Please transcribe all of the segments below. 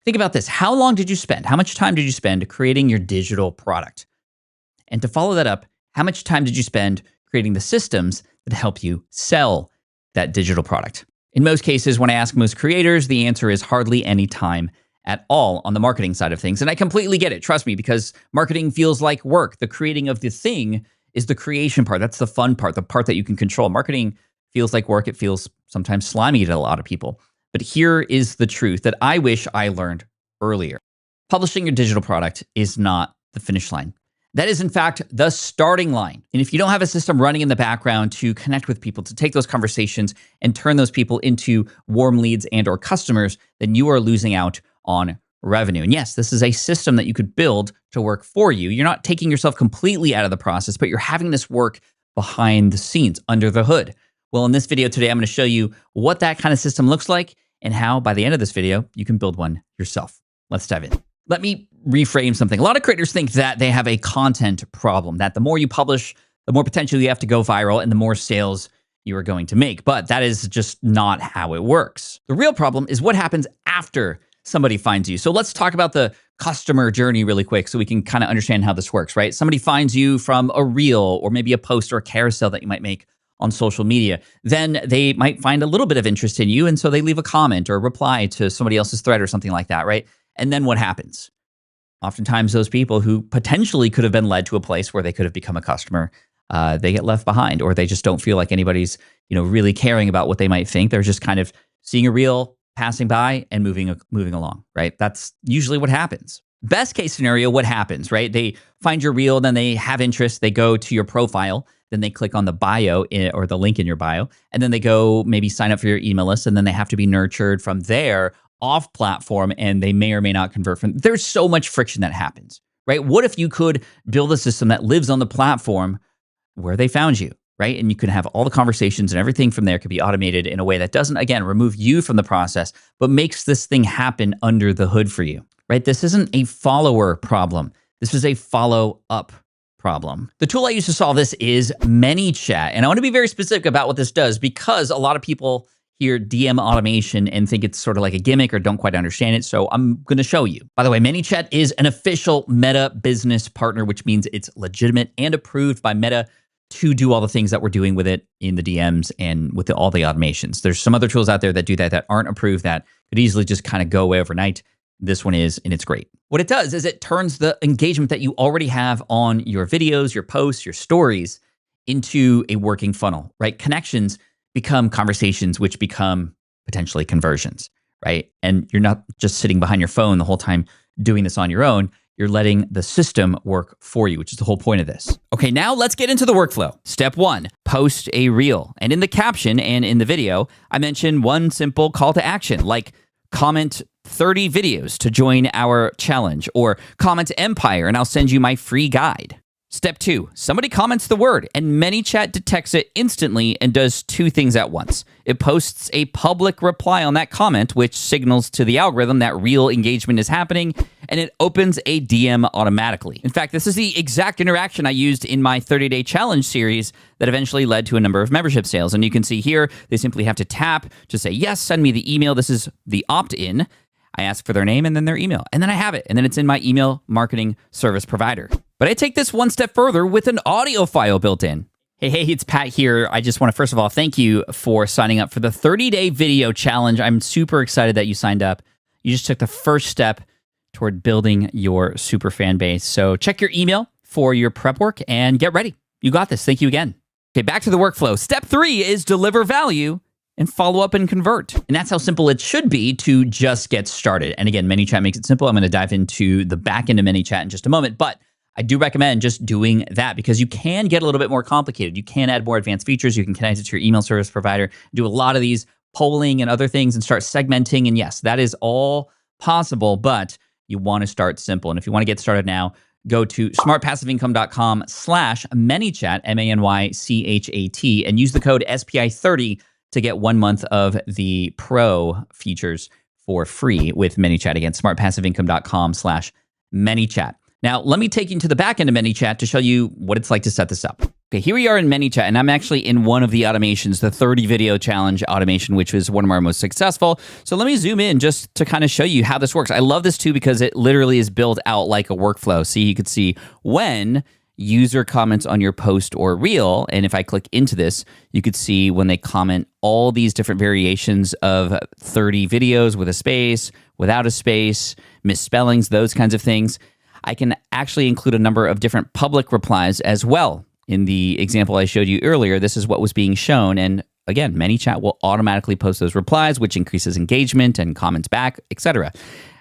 Think about this. How long did you spend? How much time did you spend creating your digital product? And to follow that up, how much time did you spend creating the systems that help you sell that digital product? In most cases, when I ask most creators, the answer is hardly any time at all on the marketing side of things. And I completely get it, trust me, because marketing feels like work. The creating of the thing is the creation part. That's the fun part, the part that you can control. Marketing feels like work. It feels sometimes slimy to a lot of people. But here is the truth that I wish I learned earlier. Publishing your digital product is not the finish line. That is, in fact, the starting line. And if you don't have a system running in the background to connect with people, to take those conversations and turn those people into warm leads and or customers, then you are losing out on revenue. And yes, this is a system that you could build to work for you. You're not taking yourself completely out of the process, but you're having this work behind the scenes, under the hood. Well, in this video today, I'm going to show you what that kind of system looks like and how, by the end of this video, you can build one yourself. Let's dive in. Let me reframe something. A lot of creators think that they have a content problem, that the more you publish, the more potential you have to go viral and the more sales you are going to make. But that is just not how it works. The real problem is what happens after somebody finds you. So let's talk about the customer journey really quick so we can kind of understand how this works, right? Somebody finds you from a reel or maybe a post or a carousel that you might make on social media. Then they might find a little bit of interest in you, and so they leave a comment or a reply to somebody else's thread or something like that, right? And then what happens? Oftentimes those people who potentially could have been led to a place where they could have become a customer, they get left behind, or they just don't feel like anybody's, really caring about what they might think. They're just kind of seeing a reel, passing by and moving along, right? That's usually what happens. Best case scenario, what happens, right? They find your reel, then they have interest, they go to your profile, then they click on the bio or the link in your bio, and then they go maybe sign up for your email list, and then they have to be nurtured from there off platform, and they may or may not convert from. There's so much friction that happens, right? What if you could build a system that lives on the platform where they found you, right? And you can have all the conversations and everything from there could be automated in a way that doesn't, again, remove you from the process, but makes this thing happen under the hood for you, right? This isn't a follower problem. This is a follow-up problem. The tool I use to solve this is ManyChat. And I want to be very specific about what this does because a lot of people hear DM automation and think it's sort of like a gimmick or don't quite understand it. So I'm going to show you. By the way, ManyChat is an official Meta business partner, which means it's legitimate and approved by Meta to do all the things that we're doing with it in the DMs and with all the automations. There's some other tools out there that do that aren't approved that could easily just kind of go away overnight. This one is, and it's great. What it does is it turns the engagement that you already have on your videos, your posts, your stories into a working funnel, right? Connections become conversations, which become potentially conversions, right? And you're not just sitting behind your phone the whole time doing this on your own. You're letting the system work for you, which is the whole point of this. Okay, now let's get into the workflow. Step 1, post a reel. And in the caption and in the video, I mentioned one simple call to action, like comment 30 videos to join our challenge, or comment Empire and I'll send you my free guide. Step 2, somebody comments the word and ManyChat detects it instantly and does two things at once. It posts a public reply on that comment, which signals to the algorithm that real engagement is happening, and it opens a DM automatically. In fact, this is the exact interaction I used in my 30-day challenge series that eventually led to a number of membership sales. And you can see here, they simply have to tap to say, yes, send me the email. This is the opt-in. I ask for their name and then their email, and then I have it. And then it's in my email marketing service provider. But I take this one step further with an audio file built in. Hey, it's Pat here. I just want to, first of all, thank you for signing up for the 30-day video challenge. I'm super excited that you signed up. You just took the first step toward building your super fan base. So check your email for your prep work and get ready. You got this. Thank you again. Okay, back to the workflow. Step 3 is deliver value and follow up and convert. And that's how simple it should be to just get started. And again, ManyChat makes it simple. I'm going to dive into the back end of ManyChat in just a moment, but I do recommend just doing that because you can get a little bit more complicated. You can add more advanced features. You can connect it to your email service provider, do a lot of these polling and other things and start segmenting. And yes, that is all possible, but you want to start simple. And if you want to get started now, go to smartpassiveincome.com/ManyChat, ManyChat, and use the code SPI30 to get 1 month of the pro features for free with ManyChat. Again, smartpassiveincome.com/ManyChat. Now, let me take you to the back end of ManyChat to show you what it's like to set this up. Okay, here we are in ManyChat, and I'm actually in one of the automations, the 30 video challenge automation, which was one of our most successful. So let me zoom in just to kind of show you how this works. I love this too because it literally is built out like a workflow. See, you could see when user comments on your post or reel, and if I click into this, you could see when they comment all these different variations of 30 videos with a space, without a space, misspellings, those kinds of things. I can actually include a number of different public replies as well. In the example I showed you earlier, this is what was being shown. And again, ManyChat will automatically post those replies, which increases engagement and comments back, etc.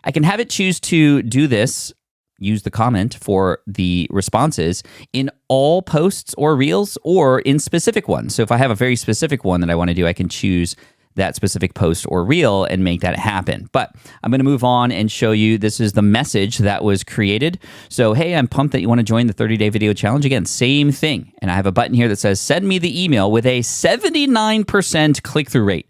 I can have it choose to do this, use the comment for the responses in all posts or reels or in specific ones. So if I have a very specific one that I want to do, I can choose that specific post or reel and make that happen. But I'm going to move on and show you, this is the message that was created. So, hey, I'm pumped that you want to join the 30-day video challenge. Again, same thing. And I have a button here that says, send me the email with a 79% click-through rate.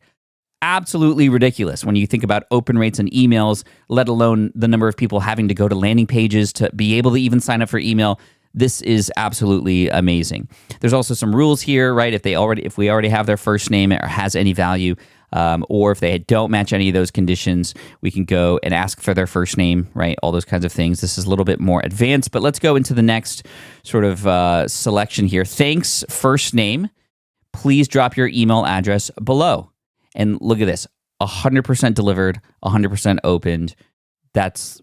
Absolutely ridiculous when you think about open rates and emails, let alone the number of people having to go to landing pages to be able to even sign up for email. This is absolutely amazing. There's also some rules here, right? If we already have their first name or has any value, or if they don't match any of those conditions, we can go and ask for their first name, right? All those kinds of things. This is a little bit more advanced, but let's go into the next sort of selection here. Thanks, first name. Please drop your email address below. And look at this, 100% delivered, 100% opened. That's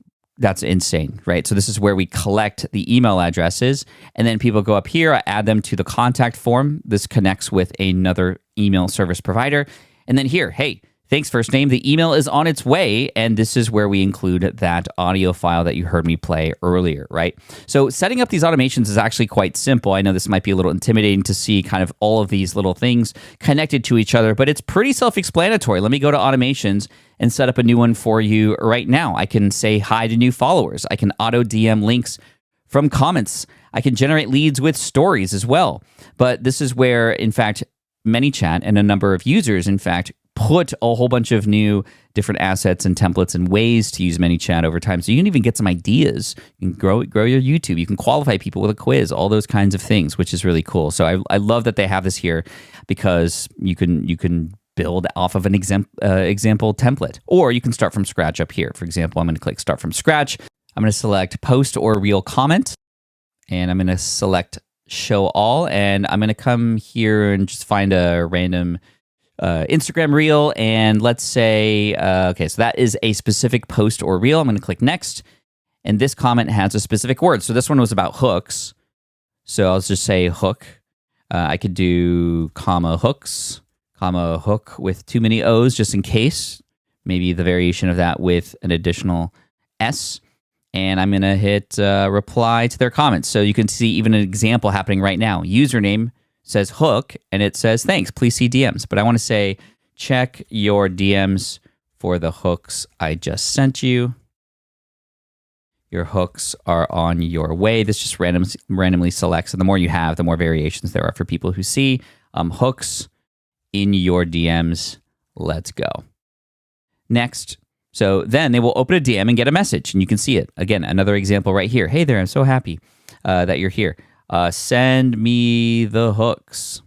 insane, right? So this is where we collect the email addresses, and then people go up here, I add them to the contact form. This connects with another email service provider. And then here, hey, thanks, first name. The email is on its way, and this is where we include that audio file that you heard me play earlier, right? So setting up these automations is actually quite simple. I know this might be a little intimidating to see kind of all of these little things connected to each other, but it's pretty self-explanatory. Let me go to automations and set up a new one for you right now. I can say hi to new followers. I can auto DM links from comments. I can generate leads with stories as well. But this is where, in fact, ManyChat and a number of users, in fact, put a whole bunch of new different assets and templates and ways to use ManyChat over time. So you can even get some ideas. You can grow your YouTube. You can qualify people with a quiz, all those kinds of things, which is really cool. So I love that they have this here because you can build off of an example template, or you can start from scratch up here. For example, I'm going to click Start from Scratch. I'm going to select Post or Reel Comment, and I'm going to select Show All, and I'm going to come here and just find a random Instagram reel, and let's say, okay, so that is a specific post or reel. I'm going to click Next, and this comment has a specific word. So this one was about hooks, so I'll just say hook. I could do comma hooks, comma hook with too many O's just in case. Maybe the variation of that with an additional S. And I'm going to hit reply to their comments. So you can see even an example happening right now. Username says hook, and it says, thanks, please see DMs. But I want to say, check your DMs for the hooks I just sent you. Your hooks are on your way. This just randomly selects. And the more you have, the more variations there are for people who see hooks in your DMs. Let's go. Next. So then they will open a DM and get a message, and you can see it. Again, another example right here. Hey there, I'm so happy that you're here. Send me the hooks.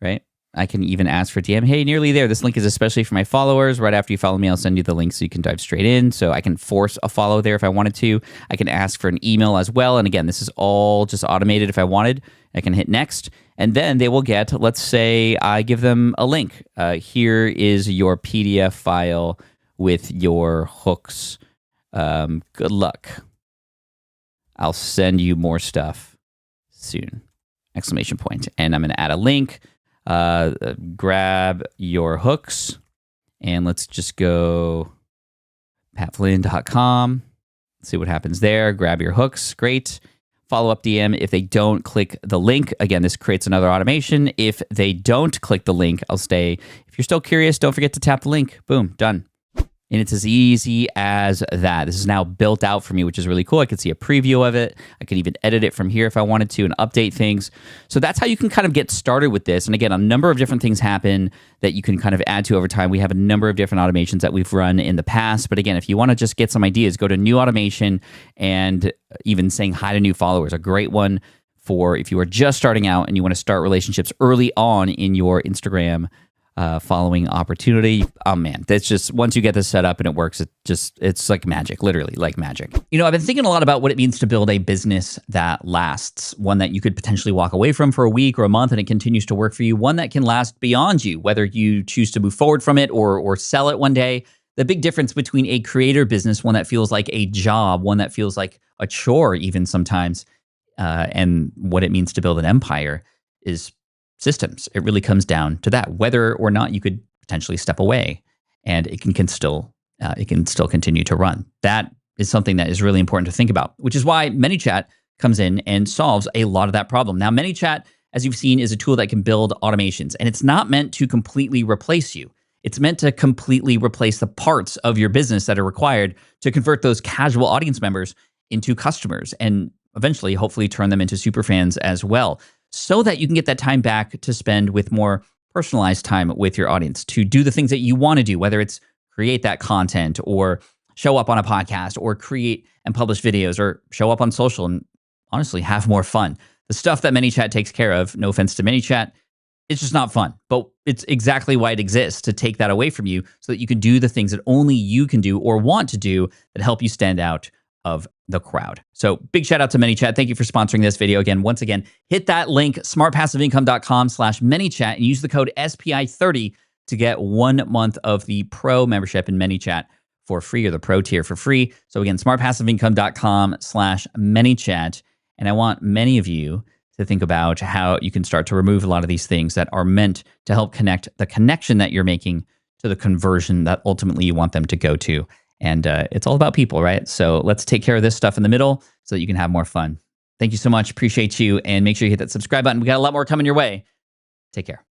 Right? I can even ask for DM. Hey, nearly there. This link is especially for my followers. Right after you follow me, I'll send you the link so you can dive straight in. So I can force a follow there if I wanted to. I can ask for an email as well. And again, this is all just automated if I wanted. I can hit next. And then they will get, let's say I give them a link. Here is your PDF file with your hooks. Good luck. I'll send you more stuff soon. Exclamation point. And I'm going to add a link. Grab your hooks. And let's just go patflynn.com. See what happens there. Grab your hooks. Great. Follow-up DM. If they don't click the link, again, this creates another automation. If they don't click the link, I'll stay. If you're still curious, don't forget to tap the link. Boom, done. And it's as easy as that. This is now built out for me, which is really cool. I can see a preview of it. I can even edit it from here if I wanted to and update things. So that's how you can kind of get started with this. And again, a number of different things happen that you can kind of add to over time. We have a number of different automations that we've run in the past. But again, if you want to just get some ideas, go to New Automation, and even saying hi to new followers, a great one for if you are just starting out and you want to start relationships early on in your Instagram following opportunity. Oh man, that's just, once you get this set up and it works, it's like magic, literally like magic. You know, I've been thinking a lot about what it means to build a business that lasts, one that you could potentially walk away from for a week or a month and it continues to work for you, one that can last beyond you, whether you choose to move forward from it or sell it one day. The big difference between a creator business, one that feels like a job, one that feels like a chore even sometimes, and what it means to build an empire is systems. It really comes down to that, whether or not you could potentially step away and it can still continue to run. That is something that is really important to think about, which is why ManyChat comes in and solves a lot of that problem. Now, ManyChat, as you've seen, is a tool that can build automations, and it's not meant to completely replace you. It's meant to completely replace the parts of your business that are required to convert those casual audience members into customers and eventually, hopefully, turn them into superfans as well, so that you can get that time back to spend with more personalized time with your audience, to do the things that you want to do, whether it's create that content or show up on a podcast or create and publish videos or show up on social and honestly have more fun. The stuff that ManyChat takes care of, no offense to ManyChat, it's just not fun, but it's exactly why it exists, to take that away from you so that you can do the things that only you can do or want to do that help you stand out of the crowd. So big shout out to ManyChat. Thank you for sponsoring this video. Again, once again, hit that link, smartpassiveincome.com/ManyChat, and use the code SPI30 to get 1 month of the pro membership in ManyChat for free, or the pro tier for free. So again, smartpassiveincome.com/ManyChat. And I want many of you to think about how you can start to remove a lot of these things that are meant to help connect the connection that you're making to the conversion that ultimately you want them to go to. And it's all about people, right? So let's take care of this stuff in the middle so that you can have more fun. Thank you so much. Appreciate you. And make sure you hit that subscribe button. We got a lot more coming your way. Take care.